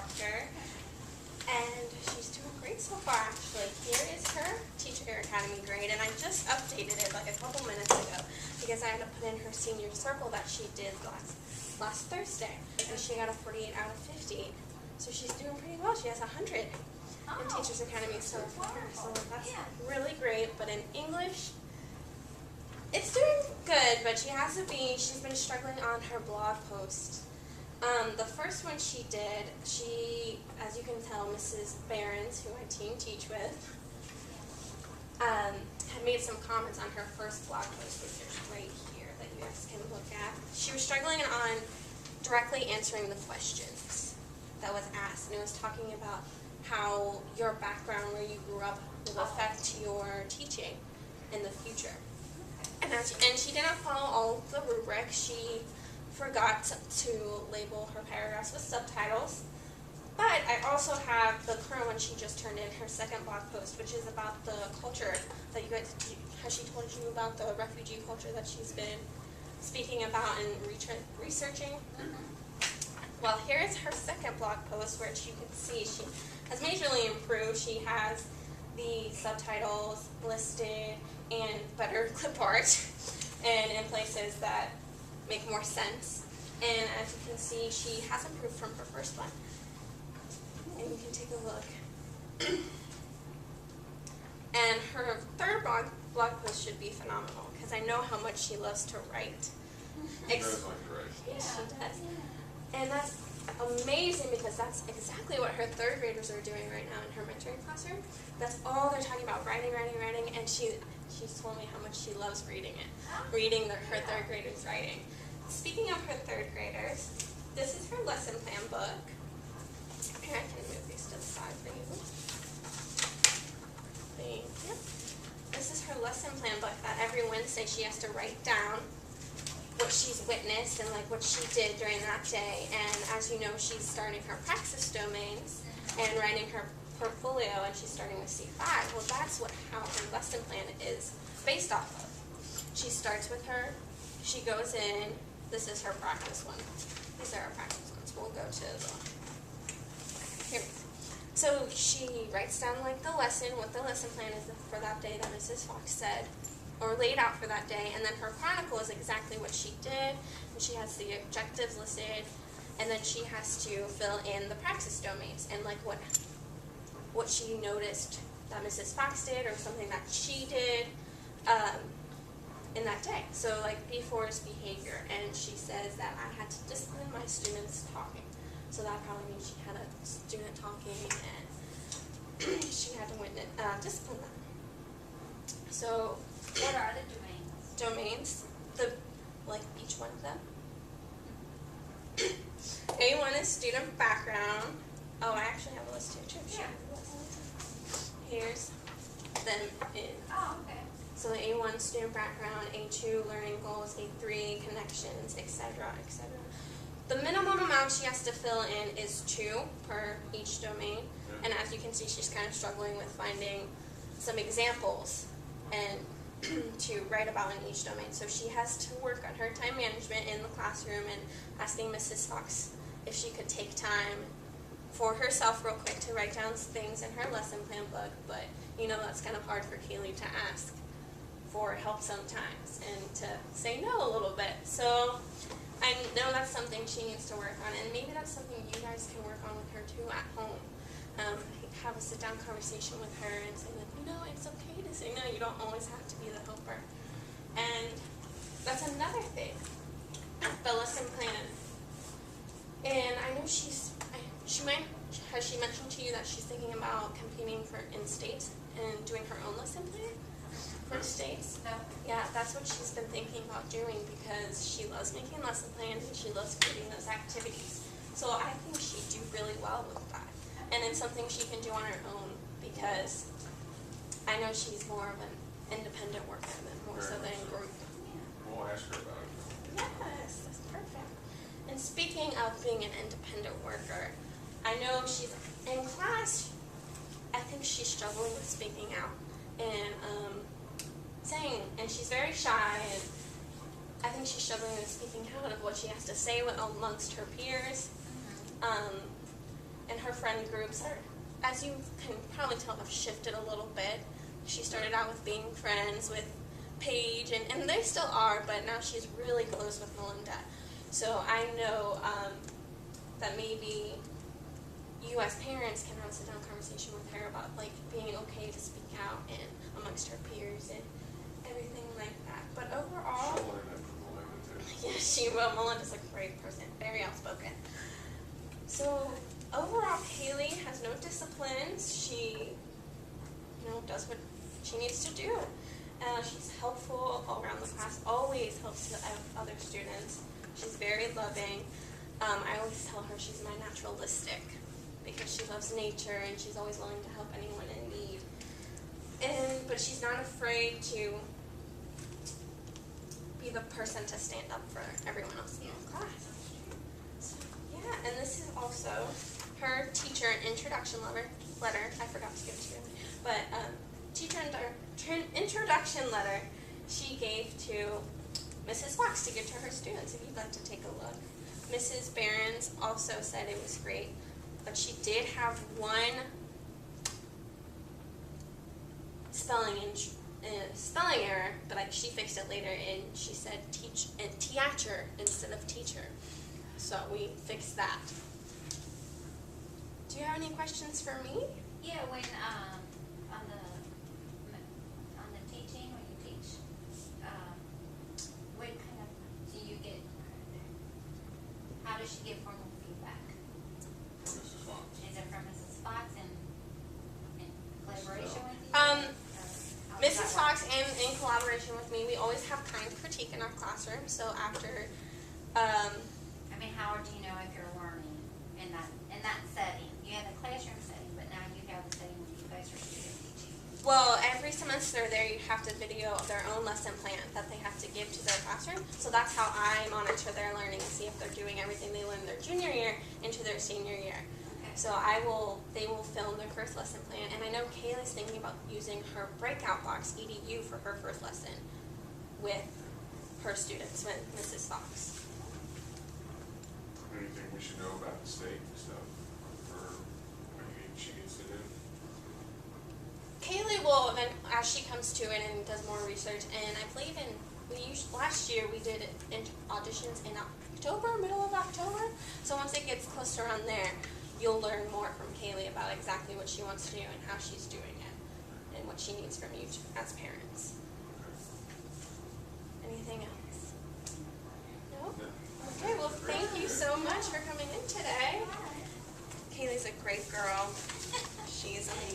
Proctor. And she's doing great so far, actually. Here is her Teacher Academy grade, and I just updated it like a couple minutes ago because I had to put in her senior circle that she did last Thursday, and she got a 48 out of 50. So she's doing pretty well. She has 100 in Teachers Academy so far, so that's really great. But in English, it's doing good, but she's been struggling on her blog post. The first one she did, as you can tell, Mrs. Behrens, who I teach with, had made some comments on her first blog post, which is right here that you guys can look at. She was struggling on directly answering the questions that was asked, and it was talking about how your background, where you grew up, will affect your teaching in the future. And she didn't follow all the rubrics. She forgot to label her paragraphs with subtitles. But I also have the current one she just turned in, her second blog post, which is about the culture that you guys, has she told you about the refugee culture that she's been speaking about and researching? Well, here is her second blog post, which you can see she has majorly improved. She has the subtitles listed and better clip art and in places that make more sense. And as you can see, she has improved from her first one. And you can take a look. And her third blog post should be phenomenal because I know how much she loves to write. She does like to write. Yes, she does. And that's amazing because that's exactly what her third graders are doing right now in her mentoring classroom. That's all they're talking about, writing, and she's told me how much she loves reading it, her third graders' writing. Speaking of her third graders, this is her lesson plan book. Here, I can move these to the side for you. Thank you. This is her lesson plan book that every Wednesday she has to write down what she's witnessed and like what she did during that day. And as you know, she's starting her praxis domains and writing her portfolio, and she's starting with C5. Well, that's how her lesson plan is based off of. She starts with her, she goes in, this is her practice one. These are our practice ones. We'll go to the, here. So she writes down like the lesson, what the lesson plan is for that day that Mrs. Fox said, or laid out for that day, and then her chronicle is exactly what she did, and she has the objectives listed, and then she has to fill in the praxis domains, and like what she noticed that Mrs. Fox did, or something that she did in that day. So like B4 is behavior, and she says that I had to discipline my students talking. So that probably means she had a student talking, and she had to discipline them. So what are the domains? Domains, like each one of them. A1 is student background. Oh, I actually have a list here too. Yeah. Here's them in. Oh, okay. So the A1 student background, A2 learning goals, A3 connections, etc., etc. The minimum amount she has to fill in is 2 per each domain. Yeah. And as you can see, she's kind of struggling with finding some examples and to write about in each domain. So she has to work on her time management in the classroom and asking Mrs. Fox if she could take time for herself real quick to write down things in her lesson plan book. But you know that's kind of hard for Kaylee to ask for help sometimes and to say no a little bit. So I know that's something she needs to work on, and maybe that's something you guys can work on with her too at home. Have a sit-down conversation with her and say, like, you know, it's okay to say no. You don't always have to be the helper. And that's another thing, the lesson plan. And I know has she mentioned to you that she's thinking about competing for in-state and doing her own lesson plan for states? No. Yeah, that's what she's been thinking about doing because she loves making lesson plans and she loves creating those activities. So I think she'd do really well with that. And it's something she can do on her own because I know she's more of an independent worker than more so than group. We'll ask her about it. Yes, that's perfect. And speaking of being an independent worker, I know she's in class. I think she's struggling with speaking out and saying, and she's very shy, and I think she's struggling with speaking out of what she has to say amongst her peers. and her friend groups are, as you can probably tell, have shifted a little bit. She started out with being friends with Paige, and they still are, but now she's really close with Melinda. So I know that maybe you as parents can have a sit-down conversation with her about like being okay to speak out and amongst her peers and everything like that. But overall, She'll learn that from Melinda too. yeah, she will. Melinda's a great person, very outspoken. So overall, Kaylee has no disciplines. She, does what she needs to do. She's helpful all around the class. Always helps the other students. She's very loving. I always tell her she's my naturalistic because she loves nature and she's always willing to help anyone in need. But she's not afraid to be the person to stand up for everyone else in the class. So, yeah, and this is also her teacher introduction letter. I forgot to give it to you, but teacher introduction letter she gave to Mrs. Fox to give to her students. If you'd like to take a look, Mrs. Behrens also said it was great, but she did have one spelling error, but she fixed it later, and she said teacher instead of teacher. So we fixed that. Do you have any questions for me? Yeah, when on the teaching, when you teach, what kind of do you get? How does she get formal feedback? From Mrs. Fox. Is it from Mrs. Fox in collaboration with you? Um, Or how does Mrs. that work? Fox, and in collaboration with me, we always have kind critique in our classroom. So after, I mean, how do you know if you're learning in that setting? You have the classroom setting, but now you have the setting where you guys are student teaching. well, every semester there you have to video their own lesson plan that they have to give to their classroom. So that's how I monitor their learning and see if they're doing everything they learned their junior year into their senior year. Okay. So they will film their first lesson plan, and I know Kaylee's thinking about using her breakout box EDU for her first lesson with her students, with Mrs. Fox. Anything we should know about the state and stuff for anything she needs to do? Kaylee will, then as she comes to it and does more research, and I believe last year we did auditions in October, middle of October. So once it gets closer around there, you'll learn more from Kaylee about exactly what she wants to do and how she's doing it, and what she needs from you as parents. Anything else? No? Okay, well, thank you so much for coming in today. Kaylee's a great girl. She's amazing.